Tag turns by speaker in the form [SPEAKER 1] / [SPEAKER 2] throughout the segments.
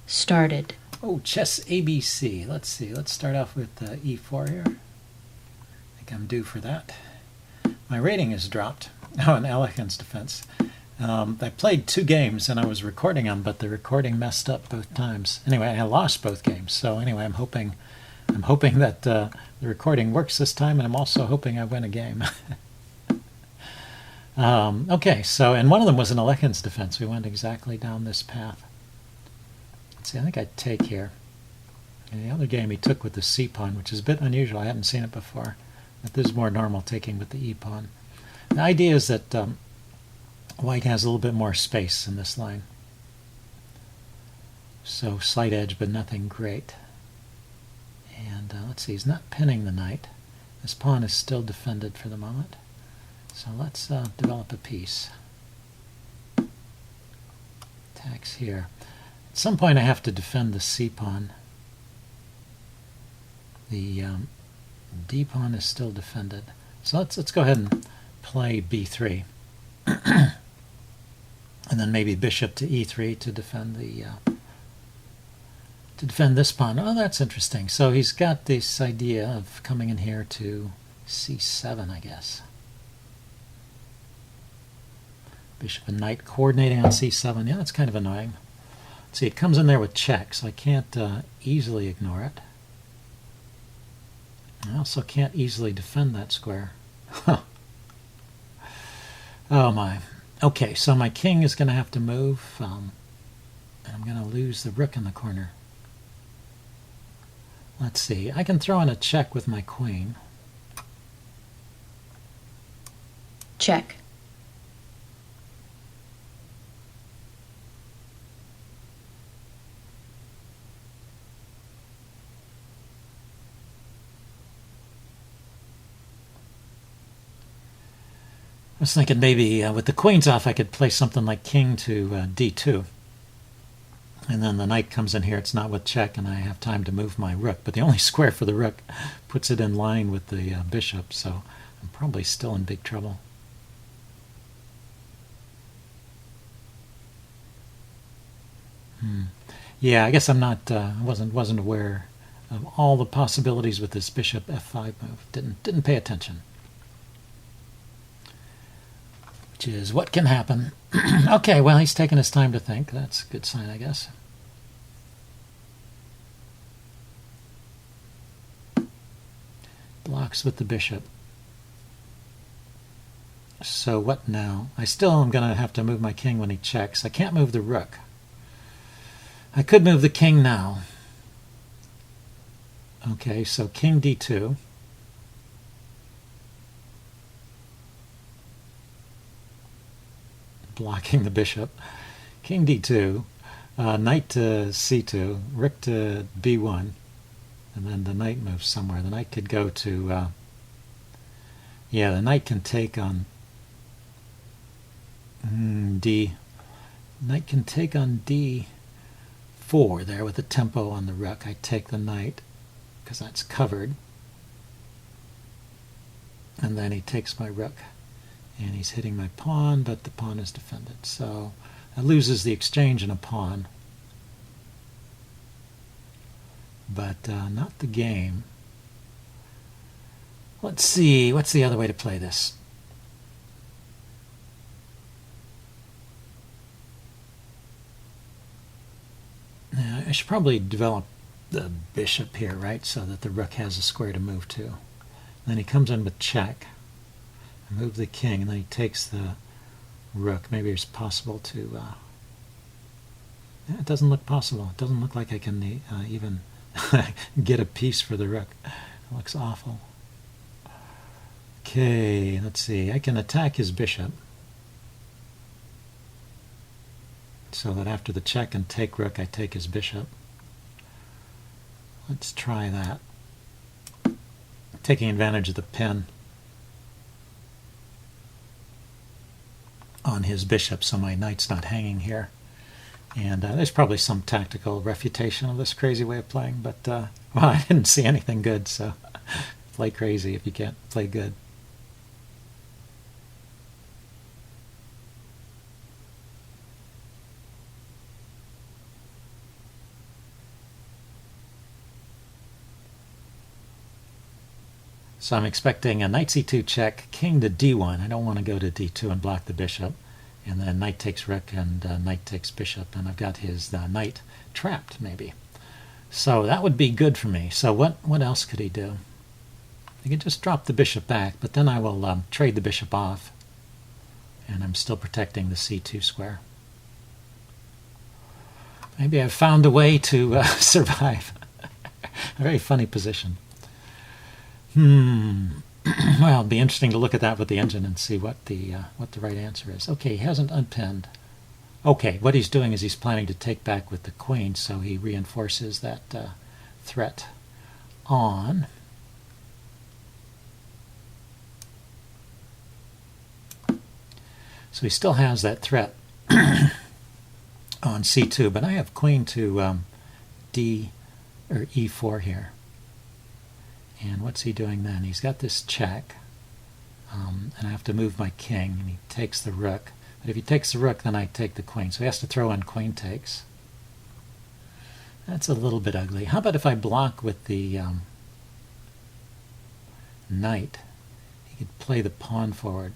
[SPEAKER 1] Started.
[SPEAKER 2] Oh, chess ABC. Let's see. Let's start off with E4 here. I think I'm due for that. My rating has dropped. Oh, in Alechine's defense. I played 2 games and I was recording them, but the recording messed up both times. Anyway, I lost both games. So anyway, I'm hoping that the recording works this time, and I'm also hoping I win a game. Okay, so, and one of them was in Alechine's defense. We went exactly down this path. Let's see, I think I'd take here. And the other game he took with the C pawn, which is a bit unusual. I haven't seen it before. But this is more normal, taking with the E pawn. The idea is that white has a little bit more space in this line. So slight edge, but nothing great. And let's see, he's not pinning the knight. This pawn is still defended for the moment. So let's develop a piece. Attacks here. At some point I have to defend the C pawn. The D pawn is still defended. So let's go ahead and play B3. And then maybe bishop to E3 to defend the this pawn. Oh, that's interesting. So he's got this idea of coming in here to C7, I guess. Bishop and knight coordinating on C7. Yeah, that's kind of annoying. Let's see, it comes in there with check, so I can't easily ignore it. I also can't easily defend that square. Huh. Oh my. Okay, so my king is going to have to move, and I'm going to lose the rook in the corner. Let's see, I can throw in a check with my queen.
[SPEAKER 1] Check.
[SPEAKER 2] I was thinking maybe with the queens off I could play something like king to D2. And then the knight comes in here, it's not with check, and I have time to move my rook. But the only square for the rook puts it in line with the bishop, so I'm probably still in big trouble. Yeah, I guess I'm not, wasn't aware of all the possibilities with this bishop F5 move. Didn't pay attention. Which is what can happen. Okay, well, he's taking his time to think. That's a good sign, I guess. Blocks with the bishop. So what now? I still am going to have to move my king when he checks. I can't move the rook. I could move the king now. Okay, so king D2. Blocking the bishop. King D2, knight to C2, rook to B1, and then the knight moves somewhere. The knight could go to, yeah, the knight can take on D. Knight can take on D4 there with the tempo on the rook. I take the knight because that's covered. And then he takes my rook. And he's hitting my pawn, but the pawn is defended. So that loses the exchange in a pawn. But not the game. Let's see, what's the other way to play this? Now, I should probably develop the bishop here, right? So that the rook has a square to move to. And then he comes in with check. Move the king, and then he takes the rook. Maybe it's possible to... yeah, it doesn't look possible. It doesn't look like I can even get a piece for the rook. It looks awful. Okay, let's see. I can attack his bishop. So that after the check and take rook, I take his bishop. Let's try that. Taking advantage of the pin on his bishop, so my knight's not hanging here. And there's probably some tactical refutation of this crazy way of playing, but well, I didn't see anything good, so play crazy if you can't play good. So I'm expecting a knight c2 check, king to d1. I don't want to go to d2 and block the bishop. And then knight takes rook and knight takes bishop. And I've got his knight trapped, maybe. So that would be good for me. So what else could he do? He could just drop the bishop back, but then I will trade the bishop off. And I'm still protecting the c2 square. Maybe I've found a way to survive. A very funny position. Well, it'll be interesting to look at that with the engine and see what the right answer is. Okay, he hasn't unpinned. Okay, what he's doing is he's planning to take back with the queen, so he reinforces that threat on. So he still has that threat on c2, but I have queen to d or e4 here. And what's he doing then? He's got this check, and I have to move my king, and he takes the rook. But if he takes the rook, then I take the queen. So he has to throw in queen takes. That's a little bit ugly. How about if I block with the knight? He could play the pawn forward.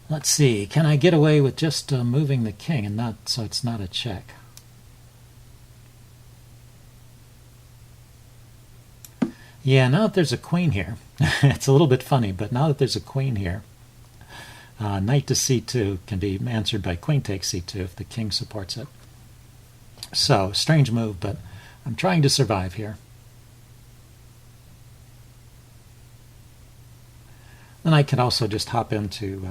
[SPEAKER 2] Let's see, can I get away with just moving the king and not so it's not a check? Yeah, now that there's a queen here, it's a little bit funny, but now that there's a queen here, knight to c2 can be answered by queen takes c2 if the king supports it. So, strange move, but I'm trying to survive here. Then I can also just hop into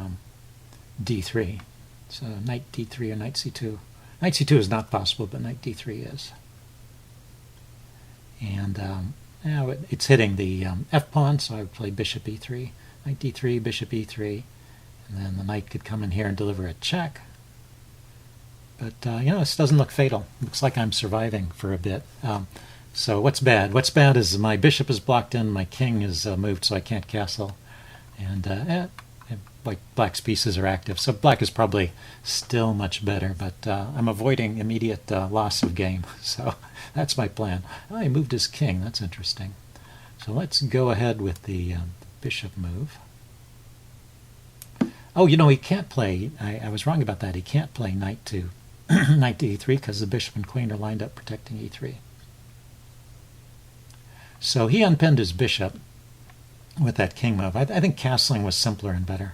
[SPEAKER 2] d3. So knight d3 or knight c2. Knight c2 is not possible, but knight d3 is. And now it's hitting the f-pawn, so I would play bishop e3. Knight d3, bishop e3. And then the knight could come in here and deliver a check. But, this doesn't look fatal. It looks like I'm surviving for a bit. So what's bad? What's bad is my bishop is blocked in, my king is moved, so I can't castle. And black's pieces are active, so black is probably still much better, but I'm avoiding immediate loss of game, so that's my plan. Oh, he moved his king, that's interesting. So let's go ahead with the bishop move. Oh, he can't play, I was wrong about that, he can't play knight to knight to e3 because the bishop and queen are lined up protecting e3. So he unpinned his bishop with that king move. I think castling was simpler and better.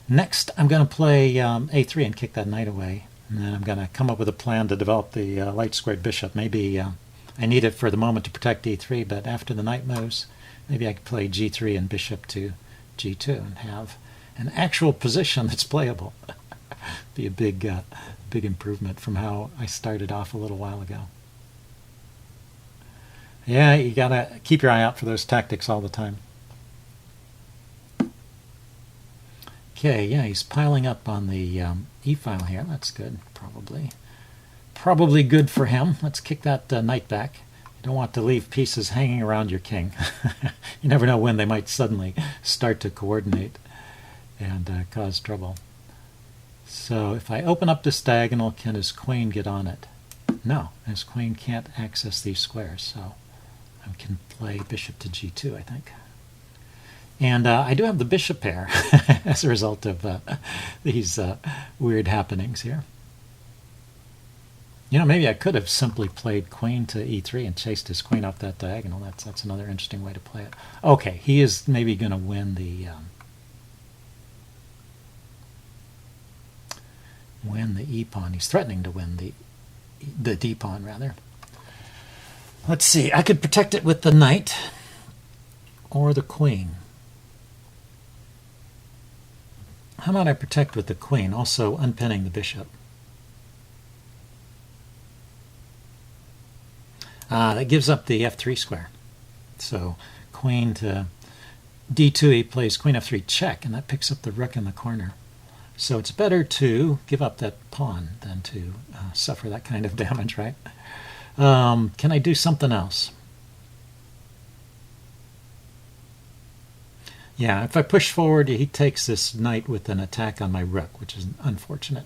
[SPEAKER 2] Next, I'm going to play a3 and kick that knight away. And then I'm going to come up with a plan to develop the light squared bishop. Maybe I need it for the moment to protect e3, but after the knight moves, maybe I could play g3 and bishop to g2 and have an actual position that's playable. Be a big improvement from how I started off a little while ago. Yeah, you got to keep your eye out for those tactics all the time. Okay, yeah, he's piling up on the e-file here. That's good, probably. Probably good for him. Let's kick that knight back. You don't want to leave pieces hanging around your king. You never know when they might suddenly start to coordinate and cause trouble. So if I open up this diagonal, can his queen get on it? No, his queen can't access these squares, so I can play bishop to g2, I think. And I do have the bishop pair as a result of these weird happenings here. Maybe I could have simply played queen to e3 and chased his queen up that diagonal. That's another interesting way to play it. Okay, he is maybe going to win the e-pawn. He's threatening to win the d-pawn, rather. Let's see. I could protect it with the knight or the queen. How about I protect with the queen, also unpinning the bishop? That gives up the f3 square. So queen to d2, he plays queen f3 check, and that picks up the rook in the corner. So it's better to give up that pawn than to suffer that kind of damage, right? Can I do something else? Yeah, if I push forward, he takes this knight with an attack on my rook, which is unfortunate.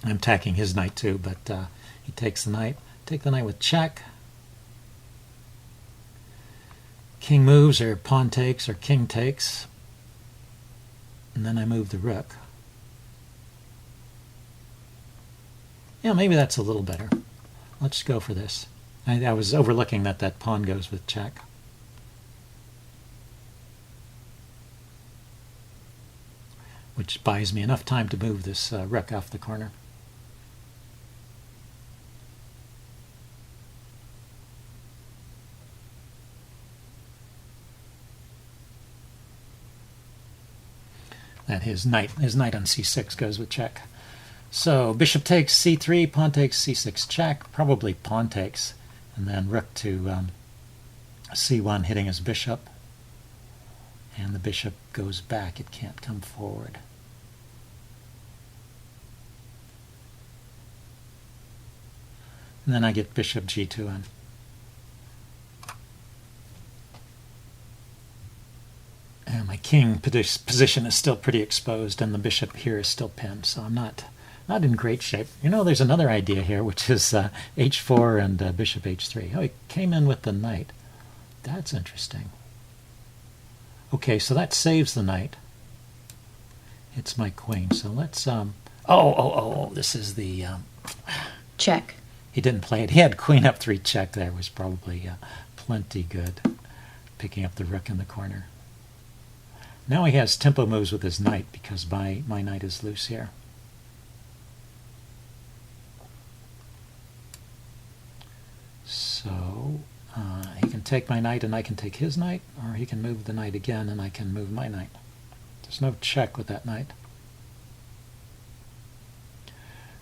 [SPEAKER 2] I'm attacking his knight too, but he takes the knight. Take the knight with check. King moves, or pawn takes, or king takes. And then I move the rook. Yeah, maybe that's a little better. Let's go for this. I was overlooking that that pawn goes with check. Which buys me enough time to move this rook off the corner. That his knight on c6 goes with check. So bishop takes c3, pawn takes c6 check, probably pawn takes, and then rook to c1 hitting his bishop. And the bishop goes back, it can't come forward. And then I get bishop g2 in. And my king position is still pretty exposed, and the bishop here is still pinned, so I'm not in great shape. You know, there's another idea here, which is h4 and bishop h3. Oh, he came in with the knight. That's interesting. Okay, so that saves the knight. It's my queen, so let's... this is the...
[SPEAKER 1] Check.
[SPEAKER 2] He didn't play it. He had queen up 3 check there. Was probably plenty good. Picking up the rook in the corner. Now he has tempo moves with his knight because my knight is loose here. So he can take my knight and I can take his knight, or he can move the knight again and I can move my knight. There's no check with that knight.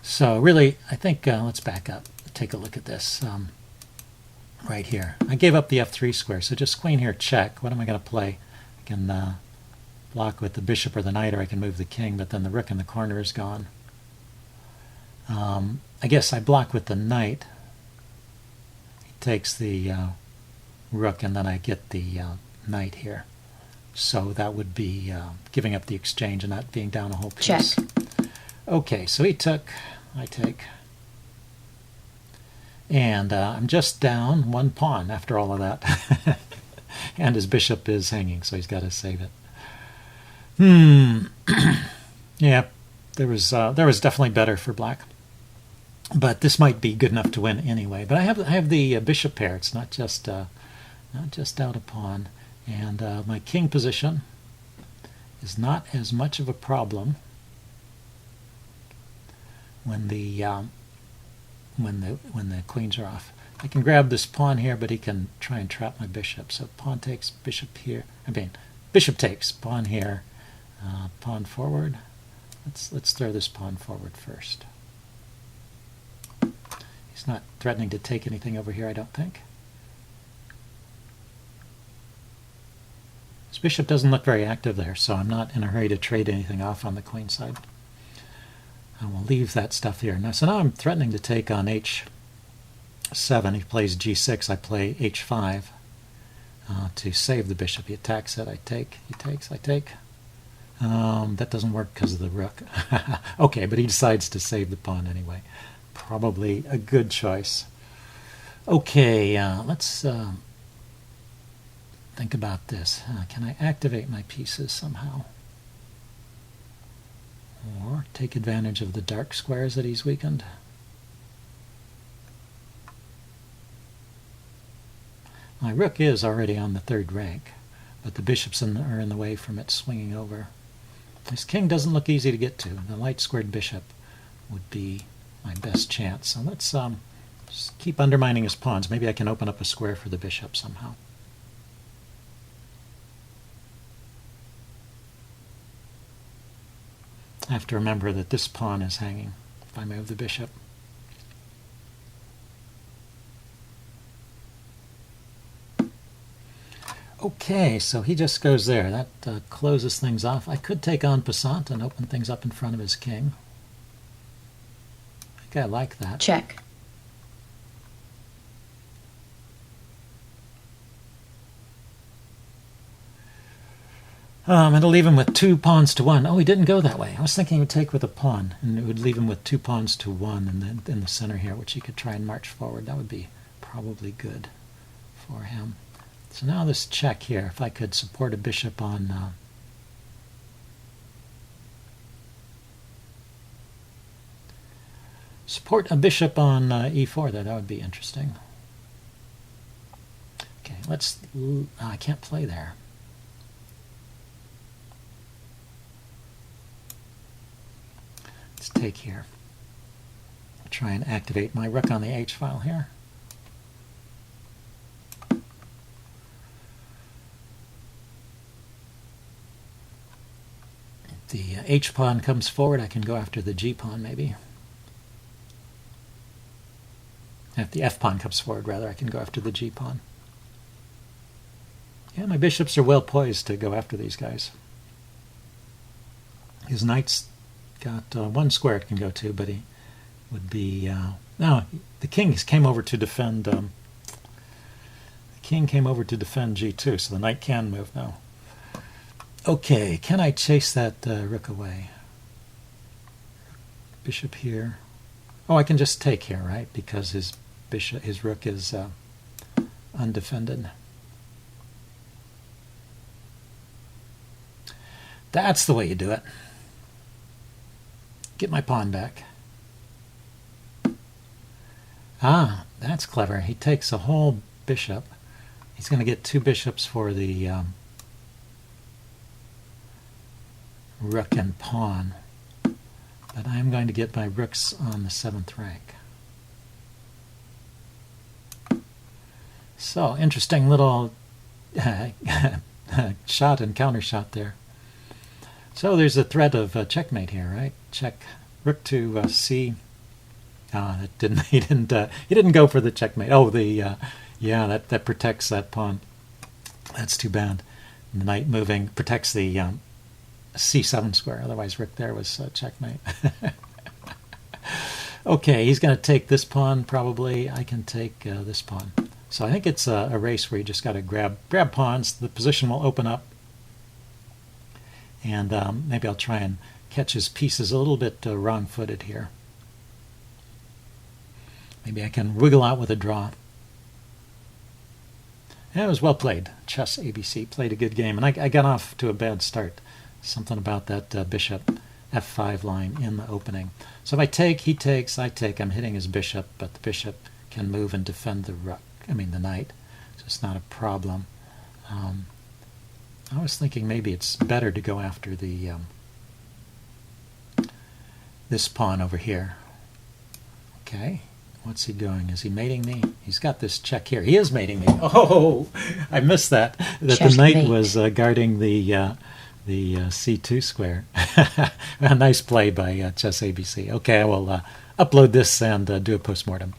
[SPEAKER 2] So really, I think, let's back up. Take a look at this right here. I gave up the f3 square, so just queen here, check. What am I going to play? I can block with the bishop or the knight, or I can move the king, but then the rook in the corner is gone. I guess I block with the knight. He takes the rook, and then I get the knight here. So that would be giving up the exchange and not being down a whole piece.
[SPEAKER 1] Check.
[SPEAKER 2] Okay, so he took, I take. And I'm just down 1 pawn after all of that. And his bishop is hanging, so he's got to save it. Yeah, there was definitely better for black. But this might be good enough to win anyway. But I have the bishop pair. It's not just out a pawn. And my king position is not as much of a problem when the queens are off. I can grab this pawn here, but he can try and trap my bishop. So pawn takes, bishop here. Bishop takes, pawn here, pawn forward. Let's throw this pawn forward first. He's not threatening to take anything over here, I don't think. His bishop doesn't look very active there, so I'm not in a hurry to trade anything off on the queen side. I will leave that stuff here. So now I'm threatening to take on h7. He plays g6. I play h5 to save the bishop. He attacks it. I take. He takes. I take. That doesn't work because of the rook. Okay, but he decides to save the pawn anyway. Probably a good choice. Okay, let's think about this. Can I activate my pieces somehow? Or take advantage of the dark squares that he's weakened. My rook is already on the 3rd rank, but the bishops are in the way from it swinging over. His king doesn't look easy to get to. The light squared bishop would be my best chance. So let's just keep undermining his pawns. Maybe I can open up a square for the bishop somehow. I have to remember that this pawn is hanging if I move the bishop. Okay, so he just goes there. That closes things off. I could take en passant and open things up in front of his king. I think I like that.
[SPEAKER 1] Check.
[SPEAKER 2] It'll leave him with 2 pawns to 1. Oh, he didn't go that way. I was thinking he would take with a pawn, and it would leave him with 2 pawns to 1 in the center here, which he could try and march forward. That would be probably good for him. So now this check here, if I could support a bishop on... support a bishop on e4 there, that would be interesting. Okay, let's... I can't play there. Let's take here. I'll try and activate my rook on the h file here. If the h pawn comes forward, I can go after the g pawn maybe. If the f pawn comes forward, rather, I can go after the g pawn. Yeah, my bishops are well poised to go after these guys. His knight's got 1 square it can go to, but he would be... no, the king came over to defend... the king came over to defend g2, so the knight can move now. Okay, can I chase that rook away? Bishop here. Oh, I can just take here, right? Because his rook is undefended. That's the way you do it. Get my pawn back. Ah, that's clever. He takes a whole bishop. He's going to get 2 bishops for the rook and pawn. But I'm going to get my rooks on the 7th rank. So, interesting little shot and counter shot there. So there's a threat of checkmate here, right? Check rook to c. Ah, that didn't he didn't go for the checkmate. Oh, the yeah, that protects that pawn. That's too bad. The knight moving protects the c7 square. Otherwise, rook there was checkmate. Okay, he's going to take this pawn probably. I can take this pawn. So I think it's a race where you just got to grab pawns. The position will open up. And maybe I'll try and catch his pieces a little bit wrong-footed here. Maybe I can wiggle out with a draw. Yeah, it was well played. Chess ABC played a good game. And I got off to a bad start. Something about that bishop f5 line in the opening. So if I take, he takes, I take. I'm hitting his bishop, but the bishop can move and defend the the knight. So it's not a problem. I was thinking maybe it's better to go after the this pawn over here. Okay, what's he doing? Is he mating me? He's got this check here. He is mating me. Oh, I missed that. That the knight was guarding the c2 square. A nice play by Chess ABC. Okay, I will upload this and do a postmortem.